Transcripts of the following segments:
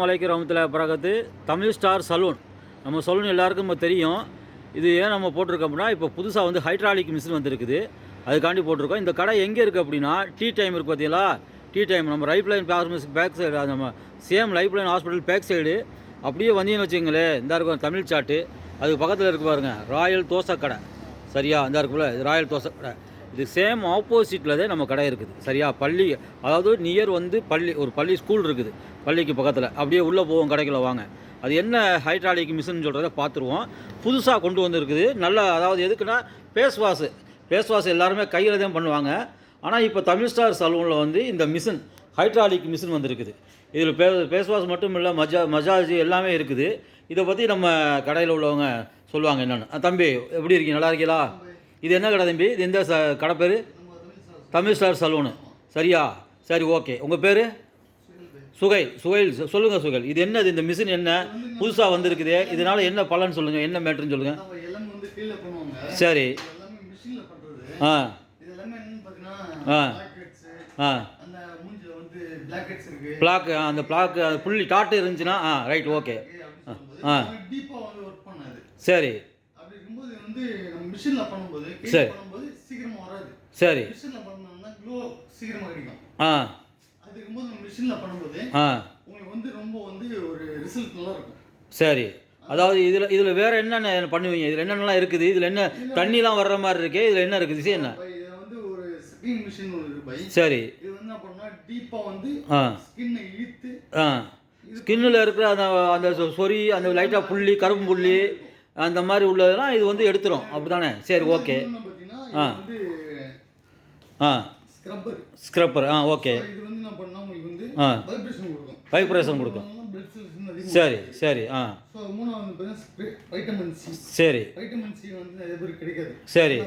அலைக்கும் ரஹ்மத்துல்லாஹி வபரகாத்து. தமிழ் ஸ்டார் சலூன் நம்ம சலூன் எல்லாருக்கும் நம்ம தெரியும். இது ஏன் நம்ம போட்டிருக்கோம் அப்படின்னா, இப்போ புதுசாக வந்து ஹைட்ராலிக் மிஷின் வந்துருக்குது, அதுக்காண்டி போட்டிருக்கோம். இந்த கடை எங்கே இருக்குது அப்படின்னா, டீ டைம் இருக்குது பார்த்தீங்களா, டீ டைம் நம்ம லைஃப் லைன் ஃபார்மசிக்கு பேக் சைடு, நம்ம same life line hospital back side அப்படியே வந்தீங்கன்னு வச்சுங்களேன், இந்த இருக்கும் தமிழ் சாட்டு, அதுக்கு பக்கத்தில் இருக்கு பாருங்கள் ராயல் தோசை கடை. சரியா, இந்த இருக்குல்ல இது ராயல் தோசை கடை. இது சேம் ஆப்போசிட்டில் தான் நம்ம கடை இருக்குது. சரியா, பள்ளி அதாவது நியர் வந்து பள்ளி, ஒரு பள்ளி ஸ்கூல் இருக்குது பள்ளிக்கு பக்கத்தில், அப்படியே உள்ளே போவோம் கடைக்குள்ள வாங்க. அது என்ன ஹைட்ராலிக் மிஷின் சொல்கிறத பார்த்துருவோம். புதுசாக கொண்டு வந்துருக்குது. நல்லா, அதாவது எதுக்குன்னா ஃபேஸ் வாஷ் எல்லாருமே கையில் தான் பண்ணுவாங்க. ஆனால் இப்போ தமிழ் ஸ்டார் சலூனில் வந்து இந்த மிஷின் ஹைட்ராலிக் மிஷின் வந்துருக்குது. இதில் ஃபேஸ் வாஷ் மட்டும் இல்லை, மஜாஜ் எல்லாமே இருக்குது. இதை பற்றி நம்ம கடையில் உள்ளவங்க சொல்லுவாங்க என்னென்னு. தம்பி எப்படி இருக்கீங்க, நல்லா இருக்கீங்களா? இது என்ன கடை தம்பி? இது எந்த கடை பேர்? Tamil star saloon. சரியா, சரி, ஓகே. உங்கள் பேர்? சுகைல். சொல்லுங்கள் சுகைல், இது என்னது, இந்த மிஷின் என்ன புதுசாக வந்திருக்குது, இதனால் என்ன பலன்னு சொல்லுங்கள், என்ன மேட்ருன்னு சொல்லுங்கள். சரி. ஆ ஆ பிளாக், அந்த பிளாக் புள்ளி டாட்டு இருந்துச்சுன்னா ரைட், ஓகே. சரி சரி சரி. சரி, அதாவது இதில் வேறு என்னென்ன பண்ணுவீங்க? இதில் என்னென்னலாம் இருக்குது? இதில் என்ன தண்ணிலாம் வர்ற மாதிரி இருக்கு? இதில் என்ன இருக்குது? இது என்ன? சரி. ஸ்கின்னில் இருக்கிற அந்த அந்த சொறி, அந்த லைட்டாக புள்ளி, கரும்பு புள்ளி அந்த மாதிரி உள்ளதெல்லாம் இது வந்து எடுத்துரும், அப்படி தானே? சரி, ஓகே. ஸ்க்ரப்பர். ஓகே. வைப்ரேஷன் கொடுக்கும். சரி சரி. சரி சரி.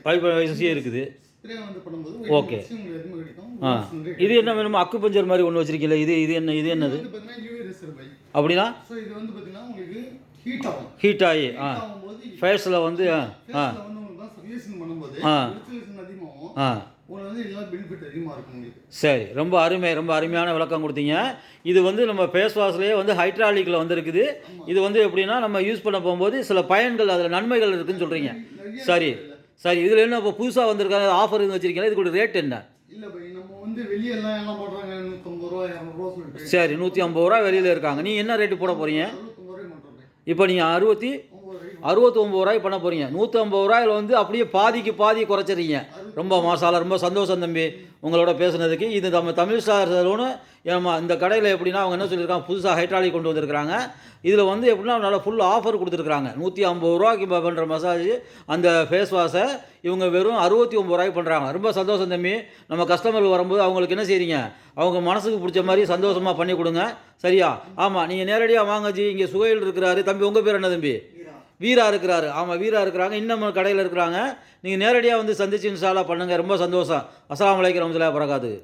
வைப்ரேஷன் சி இருக்குது. ஓகே. இது என்ன வேணுமோ, அக்கு பஞ்சர் மாதிரி ஒன்று வச்சிருக்கீங்களா? இது என்னது அப்படின்னா? ஹீட் ஆகி ஃபேஸில் வந்து சரி, ரொம்ப அருமையான விளக்கம் கொடுத்தீங்க. இது வந்து நம்ம ஃபேஸ் வாஷ்லேயே வந்து ஹைட்ராலிக்கில் வந்துருக்குது. இது வந்து எப்படின்னா, நம்ம யூஸ் பண்ண போகும்போது சில பயன்கள், அதில் நன்மைகள் இருக்குதுன்னு சொல்கிறீங்க. சரி சரி. இதில் என்ன இப்போ புதுசாக வந்திருக்காங்க, ஆஃபர் எதுவும் வச்சுருக்கீங்களா? இதுக்கு ரேட் என்ன? சரி, 150 ரூபா வெளியில் இருக்காங்க. நீங்கள் என்ன ரேட்டு போட போகிறீங்க இப்போ? நீங்கள் 69 ரூபாய்க்கு பண்ண போகிறீங்க. 150 ரூபாயில் வந்து அப்படியே பாதிக்கு பாதி குறைச்சிறீங்க. ரொம்ப மாசாலா, ரொம்ப சந்தோஷம் தம்பி உங்களோட பேசுனதுக்கு. இது நம்ம தமிழ் ஸ்டார் சலூனு. ஏமா இந்த கடையில் எப்படின்னா, அவங்க என்ன சொல்லியிருக்காங்க, புதுசாக ஹைட்ராலிக் கொண்டு வந்திருக்கிறாங்க. இதில் வந்து எப்படின்னா நல்லா ஃபுல் ஆஃபர் கொடுத்துருக்குறாங்க. 150 ரூபாய்க்கு பண்ணுற மசாஜ், அந்த ஃபேஸ் வாஷை இவங்க வெறும் 69 ரூபாய்க்கு பண்ணுறாங்க. ரொம்ப சந்தோஷம் தம்பி. நம்ம கஸ்டமர்கள் வரும்போது அவங்களுக்கு என்ன செய்கிறீங்க, அவங்க மனசுக்கு பிடிச்ச மாதிரி சந்தோஷமாக பண்ணி கொடுங்க. சரியா? ஆமாம், நீங்கள் நேரடியாக வாங்க ஜி. இங்கே சுகையில் இருக்கிறாரு. தம்பி உங்கள் பேர் என்ன தம்பி? வீரா இருக்கிறாரு. ஆமாம், வீரா இருக்கிறாங்க. இன்னும் கடையில் இருக்கிறாங்க. நீங்கள் நேரடியாக வந்து சந்திச்சு இன்ஷா அல்லாஹ் பண்ணுங்கள். ரொம்ப சந்தோஷம். அஸ்ஸலாமு அலைக்கும் வரஹ்மத்துல்லாஹி வபரகாத்துஹு.